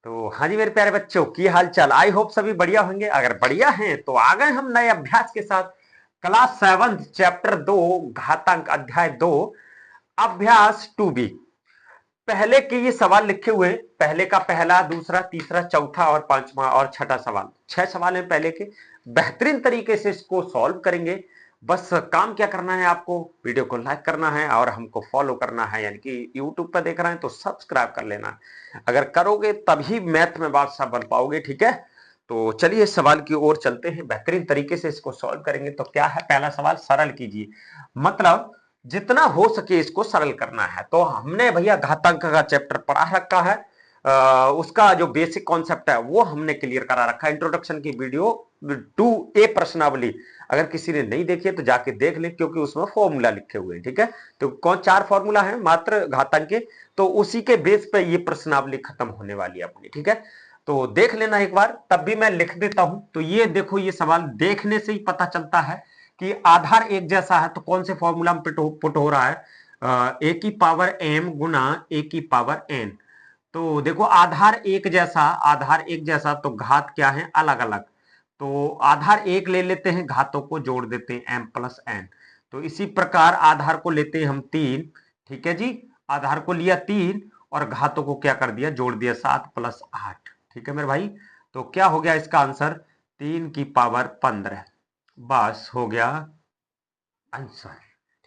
तो हाँ जी मेरे प्यारे बच्चों, की हाल चाल। आई होप सभी बढ़िया होंगे। अगर बढ़िया हैं तो आ गए हम नए अभ्यास के साथ। क्लास 7 चैप्टर 2 घातांक अध्याय 2 अभ्यास 2B। पहले के ये सवाल लिखे हुए, पहले का पहला, दूसरा, तीसरा, चौथा और पांचवा और छठा सवाल, 6 सवाल हैं पहले के। बेहतरीन तरीके से इसको सॉल्व करेंगे। बस काम क्या करना है, आपको वीडियो को लाइक करना है और हमको फॉलो करना है, यानी कि यूट्यूब पर देख रहे हैं तो सब्सक्राइब कर लेना। अगर करोगे तभी मैथ में बादशाह बन पाओगे, ठीक है। तो चलिए सवाल की ओर चलते हैं, बेहतरीन तरीके से इसको सॉल्व करेंगे। तो क्या है पहला सवाल, सरल कीजिए, मतलब जितना हो सके इसको सरल करना है। तो हमने भैया घातांक का चैप्टर पढ़ा रखा है, उसका जो बेसिक कॉन्सेप्ट है वो हमने क्लियर करा रखा है। इंट्रोडक्शन की वीडियो 2A प्रश्नावली अगर किसी ने नहीं देखी है तो जाके देख ले, क्योंकि उसमें फॉर्मूला लिखे हुए हैं, ठीक है। तो कौन 4 फॉर्मूला है मात्र घातांक के, तो उसी के बेस पे ये प्रश्नावली खत्म होने वाली है अपनी, ठीक है। तो देख लेना एक बार, तब भी मैं लिख देता हूं। तो ये देखो, ये सवाल देखने से ही पता चलता है कि आधार एक जैसा है। तो कौन से फॉर्मूला में पुट हो रहा है, ए की पावर m गुना ए की पावर n। तो देखो आधार एक जैसा, आधार एक जैसा तो घात क्या है, अलग अलग। तो आधार एक ले लेते हैं, घातों को जोड़ देते हैं m प्लस n। तो इसी प्रकार आधार को लेते हैं हम 3, ठीक है जी। आधार को लिया 3 और घातों को क्या कर दिया, जोड़ दिया 7 प्लस 8, ठीक है मेरे भाई। तो क्या हो गया इसका आंसर, 3 की पावर 15। बस हो गया आंसर,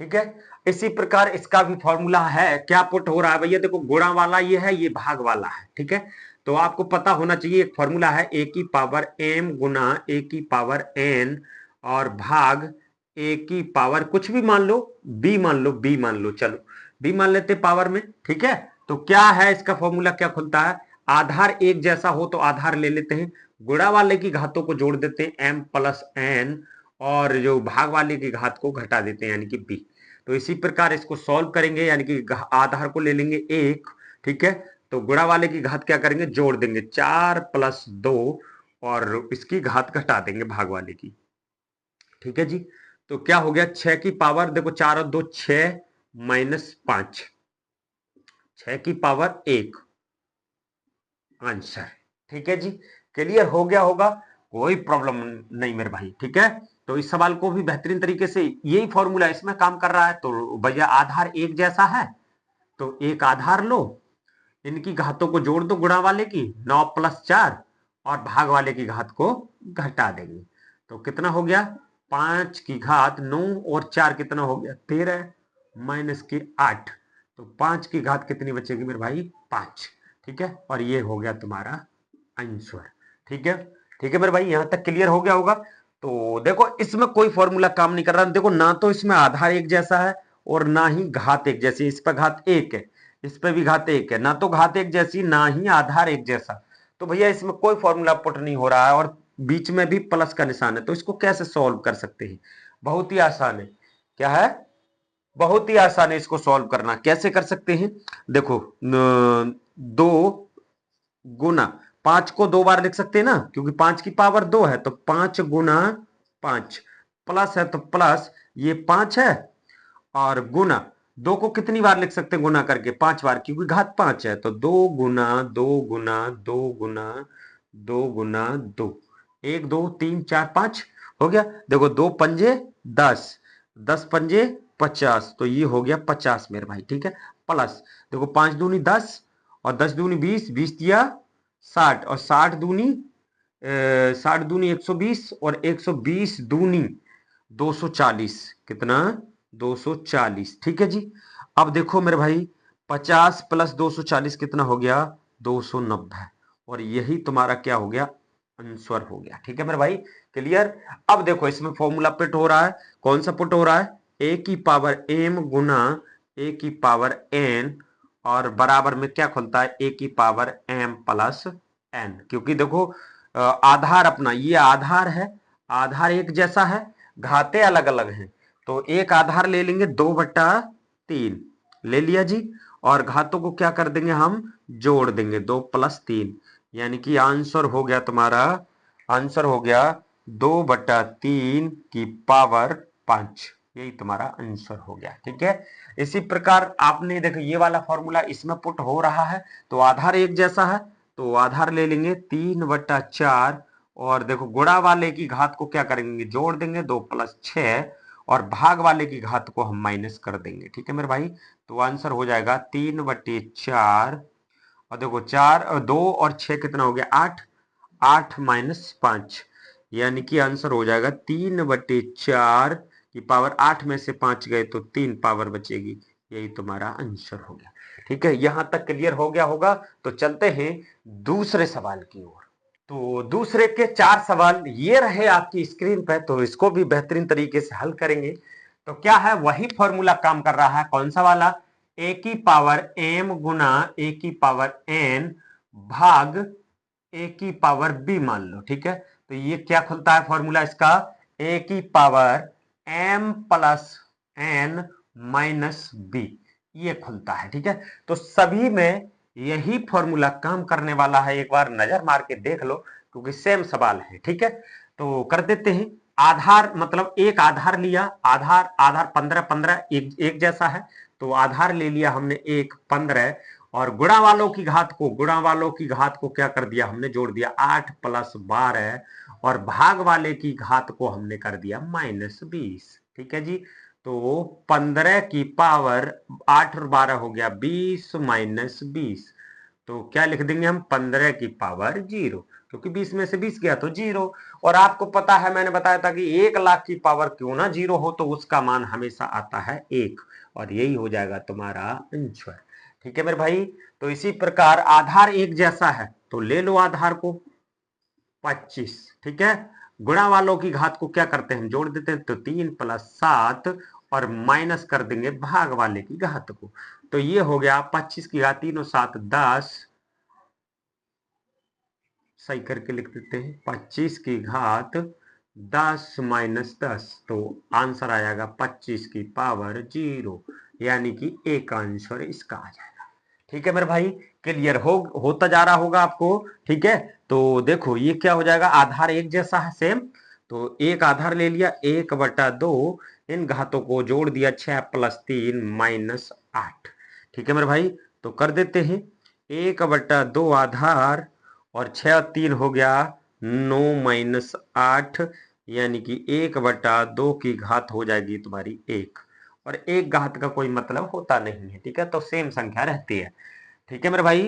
ठीक है। इसी प्रकार इसका भी फॉर्मूला है, क्या पुट हो रहा है भैया, देखो गुणा वाला ये है, ये भाग वाला है, ठीक है। तो आपको पता होना चाहिए, एक फॉर्मूला है ए की पावर m गुना ए की पावर n और भाग ए की पावर कुछ भी मान लो, b मान लो, b मान लो, चलो b मान लेते पावर में, ठीक है। तो क्या है इसका फॉर्मूला, क्या खुलता है, आधार एक जैसा हो तो आधार ले लेते हैं, गुणा वाले की घातों को जोड़ देते हैं m प्लस n और जो भाग वाले की घात को घटा देते हैं यानी कि b। तो इसी प्रकार इसको सॉल्व करेंगे, यानी कि आधार को ले लेंगे 1, ठीक है। तो गुणा वाले की घात क्या करेंगे, जोड़ देंगे 4 प्लस 2 और इसकी घात घटा देंगे भाग वाले की, ठीक है जी। तो क्या हो गया, 6 की पावर, देखो 4 और 2 6 माइनस 5, 6 की पावर 1 आंसर, ठीक है जी। क्लियर हो गया होगा, कोई प्रॉब्लम नहीं मेरे भाई, ठीक है। तो इस सवाल को भी बेहतरीन तरीके से यही फॉर्मूला इसमें काम कर रहा है। तो भैया आधार एक जैसा है तो एक आधार लो, इनकी घातों को जोड़ दो, गुणा वाले की 9 प्लस 4 और भाग वाले की घात को घटा देंगे। तो कितना हो गया, 5 की घात 9 और 4 कितना हो गया 13 माइनस की 8। तो 5 की घात कितनी बचेगी मेरे भाई, 5, ठीक है। और ये हो गया तुम्हारा आंसर, ठीक है। ठीक है मेरे भाई, यहां तक क्लियर हो गया होगा। तो देखो इसमें कोई फॉर्मूला काम नहीं कर रहा, देखो ना तो इसमें आधार एक जैसा है और ना ही घात एक जैसी। इस पर घात एक है, इस पे भी घात एक है, ना तो घात एक जैसी ना ही आधार एक जैसा। तो भैया इसमें कोई फॉर्मूला पुट नहीं हो रहा है और बीच में भी प्लस का निशान है। तो इसको कैसे सॉल्व कर सकते हैं, बहुत ही आसान है। क्या है, बहुत ही आसान है इसको सॉल्व करना। कैसे कर सकते हैं, देखो 2 गुना 5 को 2 बार लिख सकते हैं ना, क्योंकि 5 की पावर 2 है। तो 5 गुना 5 प्लस है तो प्लस ये 5 है और गुना 2 को कितनी बार लिख सकते हैं, गुना करके 5 बार, क्योंकि घात 5 है। तो 2 गुना 2 गुना 2 गुना 2 गुना 2, 1 2 3 4 5 हो गया। देखो 2 पंजे 10, 10 पंजे 50, तो ये हो गया 50 मेरे भाई, ठीक है। प्लस देखो 5 दूनी 10 और 10 दूनी 20, 20 दिया 60 और 60 दूनी 60 दूनी 120 और 120 दूनी 240, कितना 240, ठीक है जी। अब देखो मेरे भाई 50 प्लस 240 कितना हो गया, 290, और यही तुम्हारा क्या हो गया, आंसर हो गया, ठीक है मेरे भाई। क्लियर। अब देखो इसमें फॉर्मूला पुट हो रहा है, कौन सा पुट हो रहा है, ए की पावर m गुना ए की पावर n और बराबर में क्या खुलता है, ए की पावर m प्लस n। क्योंकि देखो आधार अपना ये आधार है, आधार एक जैसा है, घाते अलग अलग हैं। तो एक आधार ले लेंगे 2/3 ले लिया जी, और घातों को क्या कर देंगे हम, जोड़ देंगे 2 प्लस 3, यानी कि आंसर हो गया तुम्हारा, आंसर हो गया 2/3 की पावर 5। यही तुम्हारा आंसर हो गया, ठीक है। इसी प्रकार आपने देखो ये वाला फॉर्मूला इसमें पुट हो रहा है, तो आधार एक जैसा है तो आधार ले लेंगे 3/4 और देखो गुणा वाले की घात को क्या करेंगे, जोड़ देंगे 2 + 6 और भाग वाले की घात को हम माइनस कर देंगे। ठीक है मेरे भाई, तो आंसर हो जाएगा 3/4 और देखो 4 और 2 और 6 कितना हो गया 8, 8 - 5 यानी कि आंसर हो जाएगा 3/4 की पावर 8 में से 5 गए तो 3 पावर बचेगी। यही तुम्हारा आंसर हो गया। ठीक है, यहां तक क्लियर हो गया होगा। तो चलते हैं दूसरे सवाल की ओर। तो दूसरे के 4 सवाल ये रहे आपकी स्क्रीन पर, तो इसको भी बेहतरीन तरीके से हल करेंगे। तो क्या है, वही फॉर्मूला काम कर रहा है। कौन सा वाला, ए की पावर m गुना ए की पावर n भाग ए की पावर b मान लो। ठीक है, तो ये क्या खुलता है फॉर्मूला इसका, ए की power m plus n minus b, ये खुलता है। ठीक है, तो सभी में यही फॉर्मूला काम करने वाला है। एक बार नजर मार के देख लो क्योंकि सेम सवाल है। ठीक है, तो कर देते हैं। आधार मतलब एक आधार लिया, आधार आधार 15 15 एक जैसा है, तो आधार ले लिया हमने एक 15 और गुणा वालों की घात को, गुणा वालों की घात को क्या कर दिया हमने, जोड़ दिया 8 + 12 और भाग वाले की घात को हमने कर दिया -20। ठीक है जी, तो 15 की पावर 8 और 12 हो गया 20 - 20, तो क्या लिख देंगे हम 15 की पावर 0, क्योंकि 20 में से 20 गया तो 0। और आपको पता है मैंने बताया था कि 1 लाख की पावर क्यों ना 0 हो, तो उसका मान हमेशा आता है 1 और यही हो जाएगा तुम्हारा आंसर। ठीक है मेरे भाई, तो इसी प्रकार आधार एक जैसा है तो ले लो आधार को 25। ठीक है, गुणा वालों की घात को क्या करते हैं, हम जोड़ देते हैं, तो 3 + 7 और माइनस कर देंगे भाग वाले की घात को, तो ये हो गया 25 की घात 3 और 7 10, सही करके लिख देते हैं 25 की घात 10 - 10, तो आंसर आएगा 25 की पावर 0, यानी कि एक आंसर इसका आ जाएगा। ठीक है मेरे भाई, क्लियर होता जा रहा होगा आपको। ठीक है, तो देखो ये क्या हो जाएगा, आधार एक जैसा है सेम, तो एक आधार ले लिया 1/2, इन घातों को जोड़ दिया 6 + 3 -8। ठीक है मेरे भाई, तो कर देते हैं 1/2 आधार और 6 और 3 हो गया 9 - 8, यानी कि 1/2 की घात हो जाएगी तुम्हारी 1 और एक घात का कोई मतलब होता नहीं है। ठीक है, तो सेम संख्या रहती है। ठीक है मेरे भाई,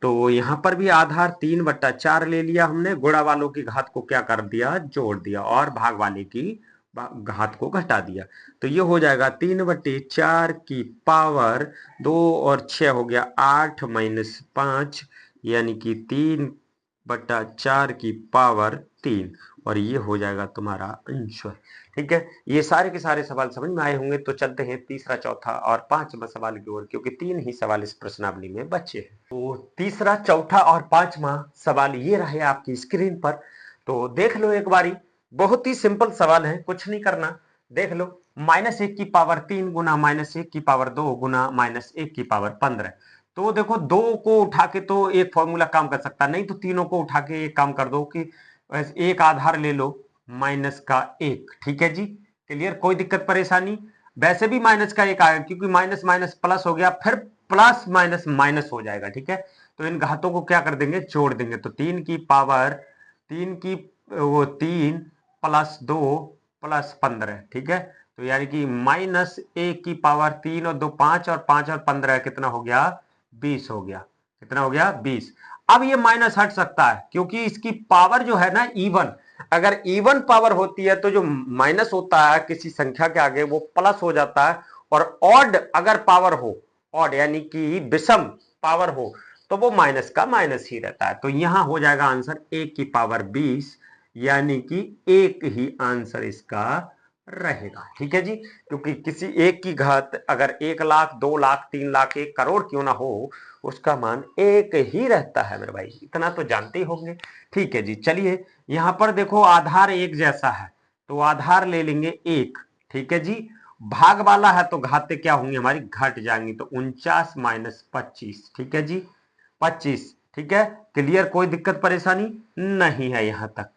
तो यहां पर भी आधार 3/4 ले लिया हमने, गुणा वालों की घात को क्या कर दिया, जोड़ दिया और भाग वाले की घात को घटा दिया, तो ये हो जाएगा 3/4 की पावर 2 और 6 हो गया 8 - 5, यानी कि 3/4 की पावर 3 और ये हो जाएगा तुम्हारा आंसर। ठीक है, ये सारे के सारे सवाल समझ में आए होंगे। तो चलते हैं तीसरा, चौथा और पांचवा सवाल की ओर, क्योंकि 3 ही सवाल इस प्रश्नावली में बचे हैं। तो तीसरा, चौथा और पांचवा सवाल ये रहे आपकी स्क्रीन पर, तो देख लो एक बारी। बहुत ही सिंपल सवाल है, कुछ नहीं करना, देख लो। -1 की पावर 3 गुना -1 की पावर 2 गुना -1 की पावर 15, तो देखो दो को उठा के तो एक फॉर्मूला काम कर सकता, नहीं तो तीनों को उठा के एक काम कर दो कि एक आधार ले लो -1। ठीक है जी, क्लियर, कोई दिक्कत परेशानी। वैसे भी -1 आएगा क्योंकि माइनस माइनस प्लस हो गया, फिर प्लस माइनस माइनस हो जाएगा। ठीक है, तो इन घातों को क्या कर देंगे, जोड़ देंगे, तो 3 की पावर 3 की वो 3 + 2 + 15। ठीक है, तो यानी कि -1 की पावर 3 और 2 5 और 5 और 15 कितना हो गया, 20 हो गया। कितना हो गया, 20। अब ये माइनस हट सकता है क्योंकि इसकी पावर जो है ना इवन, अगर इवन पावर होती है तो जो माइनस होता है किसी संख्या के आगे वो प्लस हो जाता है, और ऑड अगर पावर हो, ऑड यानी कि विषम पावर हो, तो वो माइनस का माइनस ही रहता है। तो यहां हो जाएगा आंसर 1 की पावर 20, यानी कि एक ही आंसर इसका रहेगा। ठीक है जी, क्योंकि किसी एक की घात अगर 1 लाख 2 लाख 3 लाख 1 करोड़ क्यों ना हो, उसका मान एक ही रहता है मेरे भाई, इतना तो जानते ही होंगे। ठीक है जी, चलिए यहां पर देखो आधार एक जैसा है तो आधार ले लेंगे 1। ठीक है जी, भाग वाला है तो घातें क्या होंगी हमारी, घट जाएंगी, तो 49 - 25। ठीक है जी, 25। ठीक है, क्लियर, कोई दिक्कत परेशानी नहीं है यहां तक।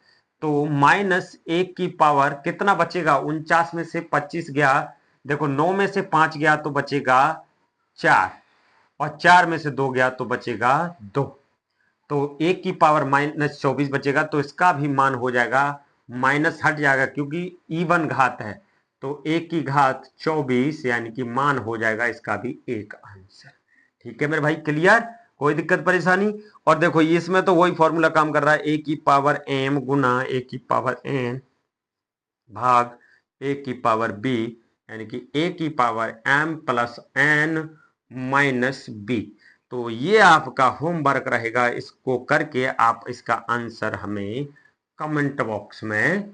तो -1 की पावर कितना बचेगा, 49 में से 25 गया, देखो 9 में से 5 गया तो बचेगा 4 और 4 में से 2 गया तो बचेगा 2, तो a की पावर -24 बचेगा, तो इसका भी मान हो जाएगा माइनस हट जाएगा क्योंकि इवन घात है, तो a की घात 24 यानी कि मान हो जाएगा इसका भी एक आंसर। ठीक है मेरे भाई, क्लियर, कोई दिक्कत परेशानी? और देखो इसमें तो वही फॉर्मूला काम कर रहा है, a की पावर m गुना a की पावर n भाग a की पावर b, यानी कि a की power m plus n minus b। तो ये आपका होमवर्क रहेगा, इसको करके आप इसका आंसर हमें कमेंट बॉक्स में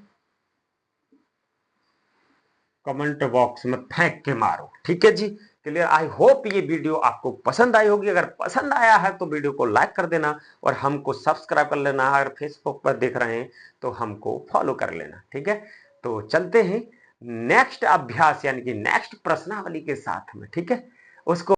फेंक के मारो। ठीक है जी, क्लियर। आई होप ये वीडियो आपको पसंद आई होगी। अगर पसंद आया है तो वीडियो को लाइक कर देना और हमको सब्सक्राइब कर लेना। अगर फेसबुक पर देख रहे हैं तो हमको फॉलो कर लेना। ठीक है, तो चलते हैं नेक्स्ट अभ्यास यानी कि नेक्स्ट प्रश्नावली के साथ में। ठीक है, उसको